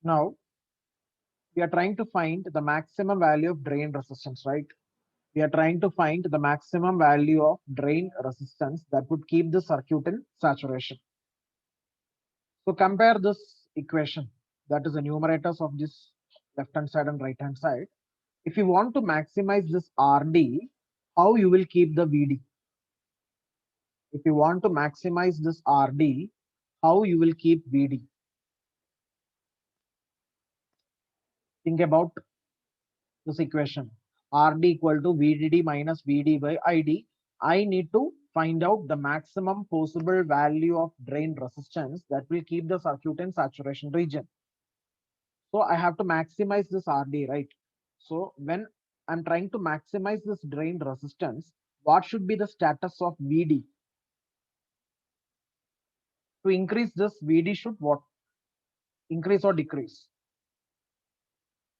Now we are trying to find the maximum value of drain resistance, right? We are trying to find the maximum value of drain resistance that would keep the circuit in saturation. So compare this equation, that is the numerators of this left hand side and right hand side. If you want to maximize this RD, how you will keep the VD? If you want to maximize this RD, how you will keep VD? Think about this equation. RD equal to VDD minus VD by ID. I need to find out the maximum possible value of drain resistance that will keep the circuit in saturation region. So I have to maximize this RD, right? So when I'm trying to maximize this drain resistance, what should be the status of VD? To increase this, VD should what? Increase or decrease?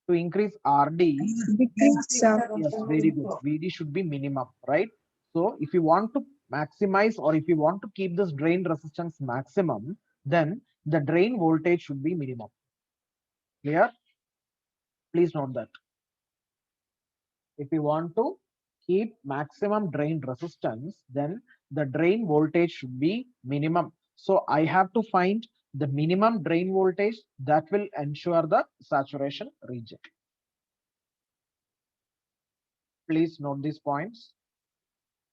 To increase RD, Decrease, sir. yes, very good. VD should be minimum, right? So if you want to maximize or if you want to keep this drain resistance maximum, then the drain voltage should be minimum. Clear? Please note that. If you want to keep maximum drain resistance, then the drain voltage should be minimum. So I have to find the minimum drain voltage that will ensure the saturation region. Please note these points.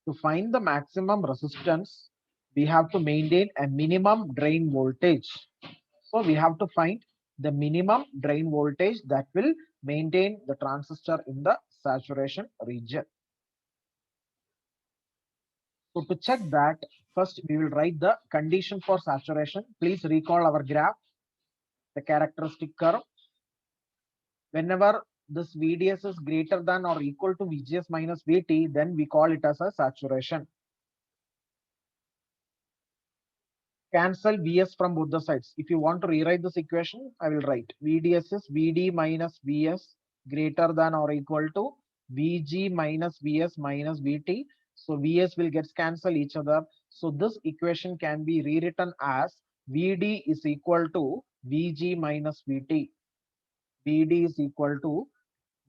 To find the maximum resistance, we have to maintain a minimum drain voltage. So we have to find the minimum drain voltage that will maintain the transistor in the saturation region. So to check that, first we will write the condition for saturation. Please recall our graph, the characteristic curve. Whenever this VDS is greater than or equal to VGS minus VT, then we call it as a saturation. Cancel Vs from both the sides. If you want to rewrite this equation, I will write VDS is VD minus Vs greater than or equal to Vg minus Vs minus Vt. So Vs will get cancel each other. So this equation can be rewritten as Vd is equal to Vg minus Vt. Vd is equal to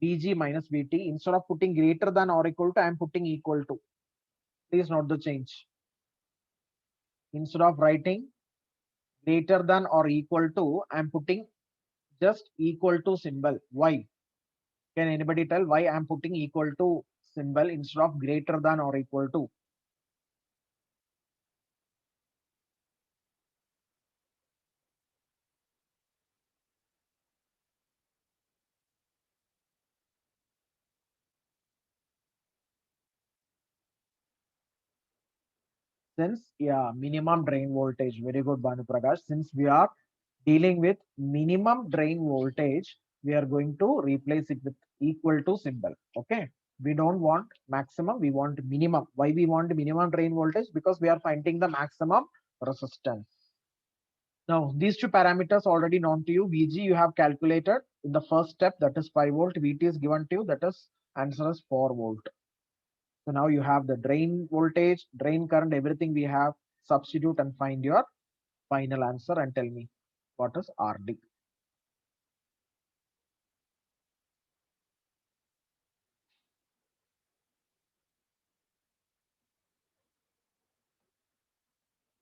Vg minus Vt. Instead of putting greater than or equal to, I am putting equal to. Please note the change. Instead of writing greater than or equal to, I'm putting just equal to symbol. Why? Can anybody tell why I'm putting equal to symbol instead of greater than or equal to? Since, yeah, minimum drain voltage. Very good, Banu Prakash. Since we are dealing with minimum drain voltage, we are going to replace it with equal to symbol. Okay. We don't want maximum, we want minimum. Why we want minimum drain voltage? Because we are finding the maximum resistance. Now, these two parameters already known to you. Vg you have calculated in the first step, that is 5 volt. Vt is given to you, that is answer is 4 volt. So now you have the drain voltage, drain current, everything we have. Substitute and find your final answer and tell me what is Rd.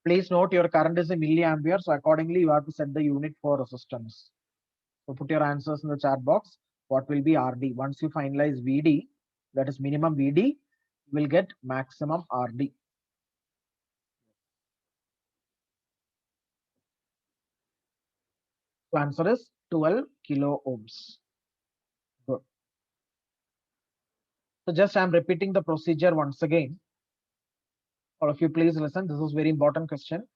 Please note your current is a milliampere. So accordingly, you have to set the unit for resistance. So put your answers in the chat box. What will be Rd? Once you finalize Vd, that is minimum Vd, you will get maximum Rd. So answer is 12 kilo ohms. Good. So just I'm repeating the procedure once again. All of you please listen. This is very important question.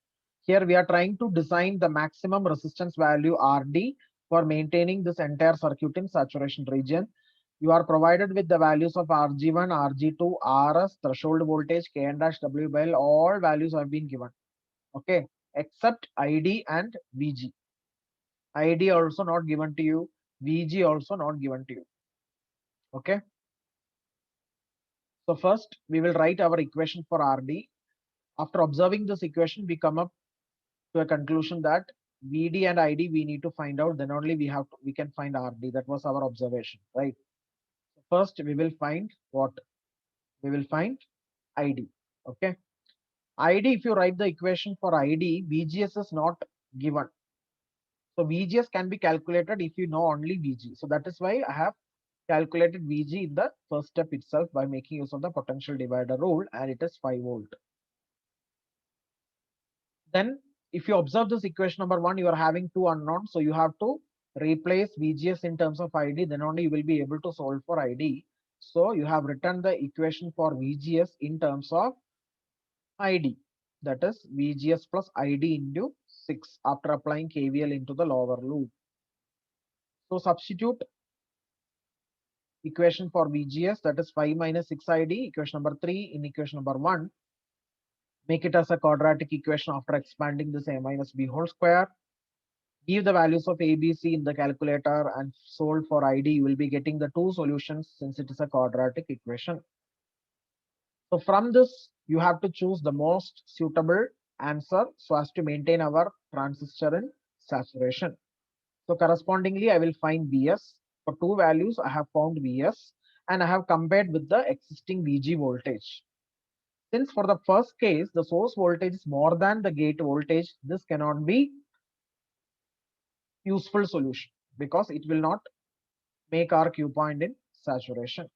Here we are trying to design the maximum resistance value Rd for maintaining this entire circuit in saturation region. You are provided with the values of Rg1, Rg2, Rs, threshold voltage, K and dash W by L, all values have been given. Okay, except Id and Vg. Id also not given to you. Vg also not given to you. Okay. So first we will write our equation for Rd. After observing this equation, we come up to a conclusion that VD and ID we need to find out, then only we can find RD. That was our observation, right? First we will find what? We will find ID. Okay. ID, if you write the equation for ID, VGS is not given. So VGS can be calculated if you know only VG. So that is why I have calculated VG in the first step itself by making use of the potential divider rule, and it is 5 volt. Then if you observe this equation number 1, you are having two unknowns. So you have to replace VGS in terms of ID, then only you will be able to solve for ID. So you have written the equation for VGS in terms of ID, that is VGS plus ID into 6 after applying KVL into the lower loop. So substitute equation for VGS, that is 5 minus 6 ID, equation number 3 in equation number 1. Make it as a quadratic equation after expanding this A minus B whole square. Give the values of A, B, C in the calculator and solve for ID. You will be getting the two solutions since it is a quadratic equation. So from this, you have to choose the most suitable answer so as to maintain our transistor in saturation. So correspondingly, I will find Vs. For two values, I have found Vs and I have compared with the existing VG voltage. Since for the first case, the source voltage is more than the gate voltage, this cannot be useful solution because it will not make our Q point in saturation.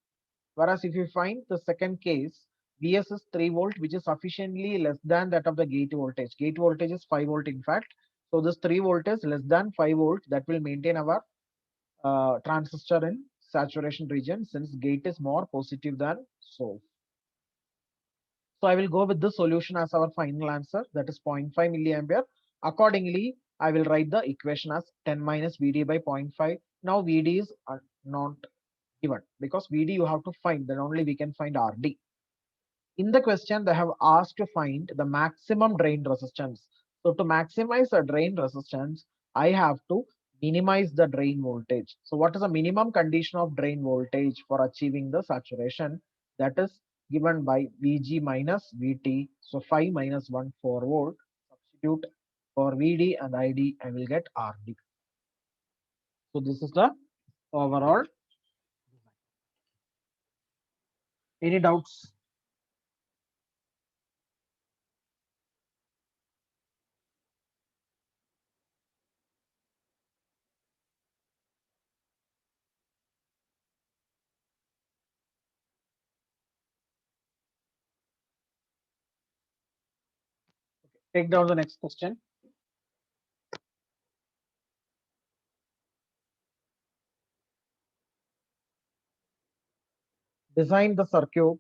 Whereas if you find the second case, Vs is 3 volt, which is sufficiently less than that of the gate voltage. Gate voltage is 5 volt in fact. So this 3 volt is less than 5 volt, that will maintain our transistor in saturation region since gate is more positive than source. So I will go with this solution as our final answer, that is 0.5 milliampere. Accordingly, I will write the equation as 10 minus VD by 0.5. Now VD is not given because VD you have to find, then only we can find RD. In the question, they have asked to find the maximum drain resistance. So to maximize the drain resistance, I have to minimize the drain voltage. So what is the minimum condition of drain voltage for achieving the saturation? That is given by Vg minus Vt. So 5 minus 1, 4 volt. Substitute for Vd and Id, I will get Rd. So this is the overall. Any doubts? Take down the next question. Design the circuit.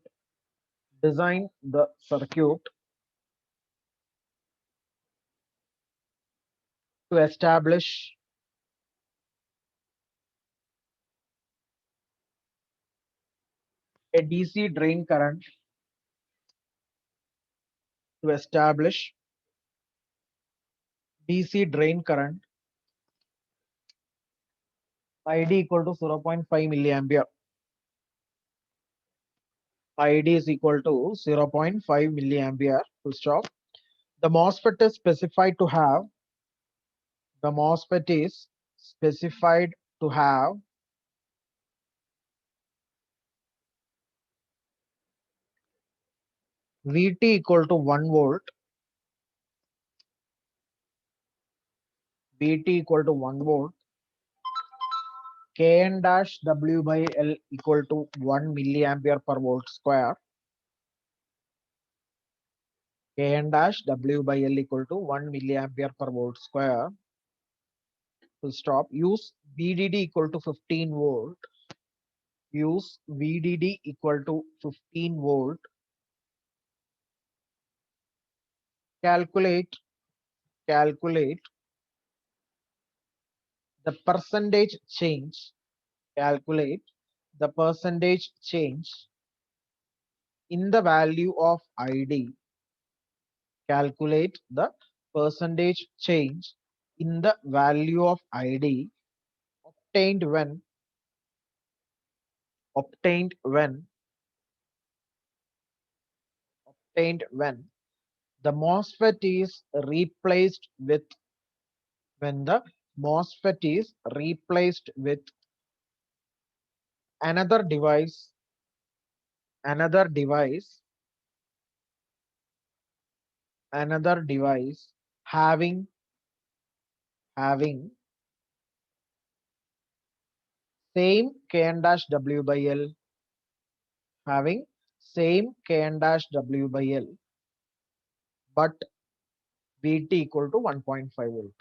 Design the circuit to establish a DC drain current, to establish DC drain current ID equal to 0.5 milliampere. ID is equal to 0.5 milliampere. Full stop. The MOSFET is specified to have. The MOSFET is specified to have VT equal to 1 volt. VT equal to 1 volt. Kn dash W by L equal to 1 milliampere per volt square. Kn dash W by L equal to 1 milliampere per volt square. Full stop. Use VDD equal to 15 volt. Use VDD equal to 15 volt. Calculate the percentage change. Calculate the percentage change in the value of ID. Calculate the percentage change in the value of ID obtained when obtained when obtained when the MOSFET is replaced with when the MOSFET is replaced with another device, another device, another device having same Kn dash W by L, having same Kn dash W by L, but Vt equal to 1.5 volt.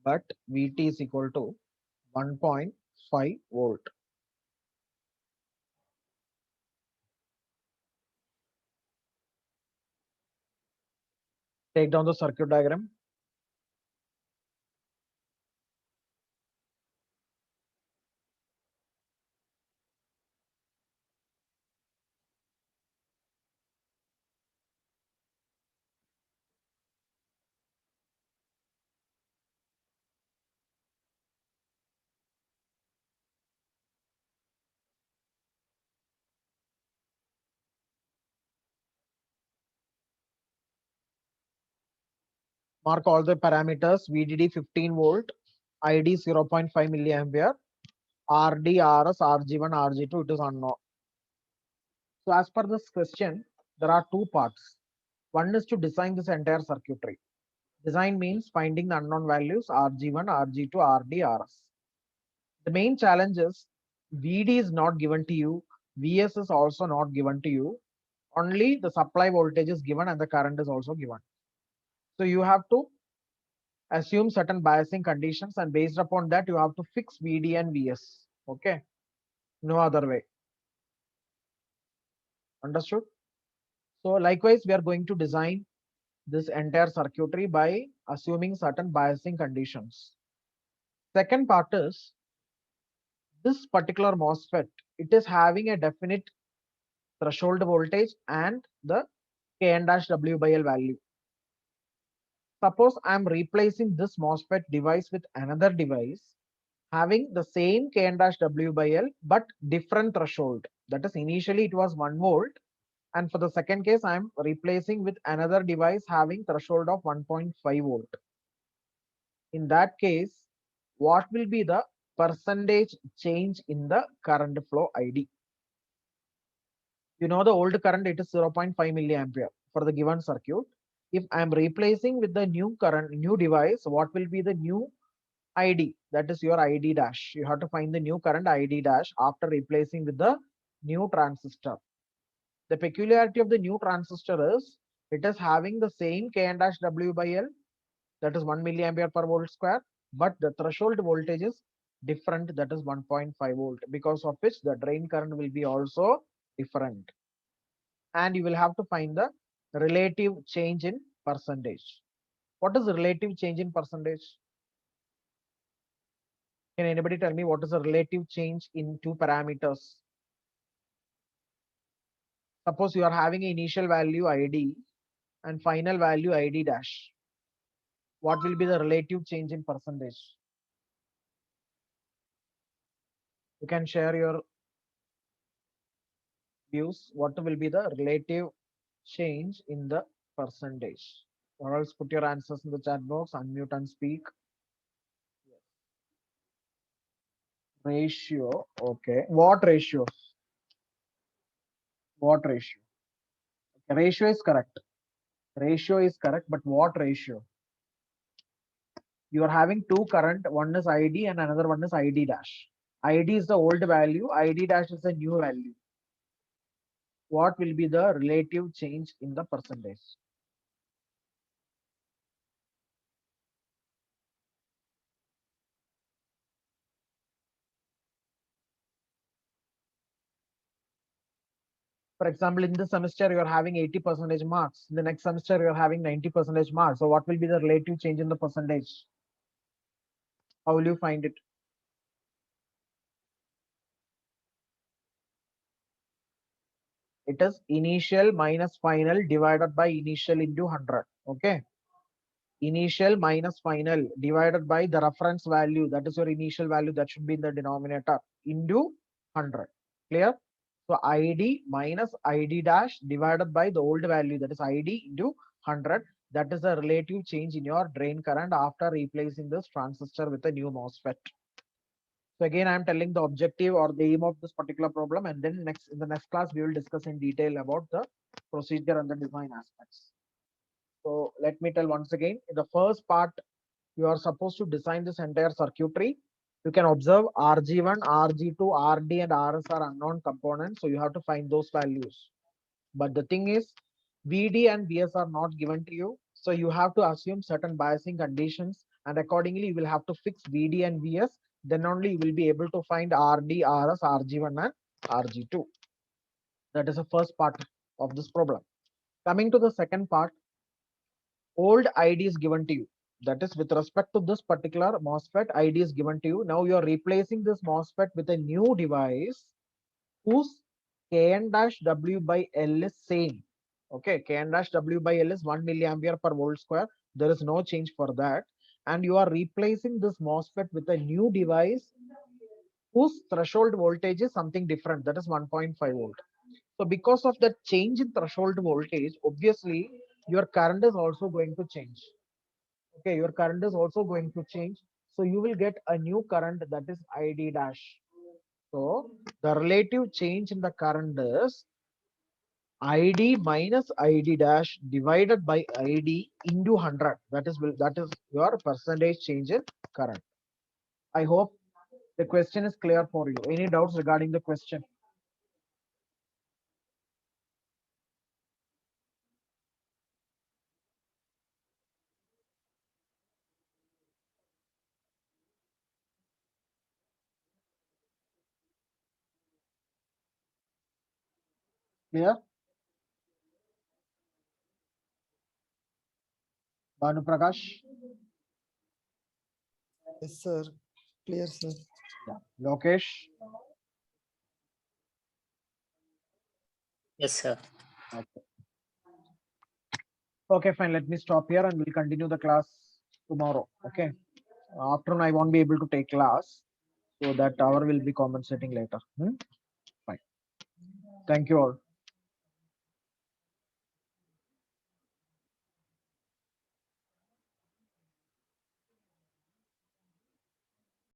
But Vt is equal to 1.5 volt. Take down the circuit diagram. Mark all the parameters. VDD 15 volt, ID 0.5 milliampere, RD, RS, RG1, RG2, it is unknown. So as per this question, there are two parts. One is to design this entire circuitry. Design means finding the unknown values RG1, RG2, RD, RS. The main challenge is VD is not given to you, VS is also not given to you. Only the supply voltage is given and the current is also given. So you have to assume certain biasing conditions, and based upon that you have to fix VD and VS. Okay, no other way. Understood? So likewise, we are going to design this entire circuitry by assuming certain biasing conditions. Second part is this particular MOSFET, it is having a definite threshold voltage and the Kn dash W by L value. Suppose I am replacing this MOSFET device with another device having the same Kn dash W by L but different threshold. That is, initially it was 1 volt, and for the second case I am replacing with another device having threshold of 1.5 volt. In that case, what will be the percentage change in the current flow ID? You know the old current, it is 0.5 milliampere for the given circuit. If I am replacing with the new current, new device, what will be the new ID? That is your ID dash. You have to find the new current ID dash after replacing with the new transistor. The peculiarity of the new transistor is it is having the same Kn dash W by L, that is 1 milliampere per volt square, but the threshold voltage is different, that is 1.5 volt, because of which the drain current will be also different. And you will have to find the relative change in percentage. What is the relative change in percentage? Can anybody tell me what is the relative change in two parameters? Suppose you are having initial value ID and final value ID dash. What will be the relative change in percentage? You can share your views. What will be the relative change in the percentage? Or else put your answers in the chat box, unmute and speak. Ratio, okay. What ratio? What ratio? Okay, ratio is correct. Ratio is correct, but what ratio? You are having two current, one is ID and another one is ID dash. ID is the old value, ID dash is the new value. What will be the relative change in the percentage? For example, in this semester, you are having 80% marks. In the next semester, you are having 90% marks. So what will be the relative change in the percentage? How will you find it? It is initial minus final divided by initial into 100. Okay. Initial minus final divided by the reference value. That is your initial value. That should be in the denominator into 100. Clear? So ID minus ID dash divided by the old value, that is ID into 100. That is a relative change in your drain current after replacing this transistor with a new MOSFET. So again, I am telling the objective or the aim of this particular problem, and then in the next class, we will discuss in detail about the procedure and the design aspects. So let me tell once again, in the first part, you are supposed to design this entire circuitry. You can observe RG1, RG2, RD, and RS are unknown components, so you have to find those values. But the thing is, VD and VS are not given to you, so you have to assume certain biasing conditions, and accordingly, you will have to fix VD and VS. Then only you will be able to find RD, RS, RG1, and RG2. That is the first part of this problem. Coming to the second part, old ID is given to you. That is with respect to this particular MOSFET, ID is given to you. Now you are replacing this MOSFET with a new device whose Kn-W by L is same. Okay, Kn-W by L is 1 milliampere per volt square. There is no change for that. And you are replacing this MOSFET with a new device whose threshold voltage is something different. That is 1.5 volt. So because of the change in threshold voltage, obviously your current is also going to change. Okay, your current is also going to change. So you will get a new current, that is ID dash. So the relative change in the current is ID minus ID dash divided by ID into 100. That is your percentage change in current. I hope the question is clear for you. Any doubts regarding the question? Clear? Banu Prakash? Yes, sir. Clear, sir. Yeah. Lokesh? Yes, sir. Okay. Okay, fine. Let me stop here and we'll continue the class tomorrow. Okay. Afternoon, I won't be able to take class. So that hour will be compensating later. Fine. Thank you all.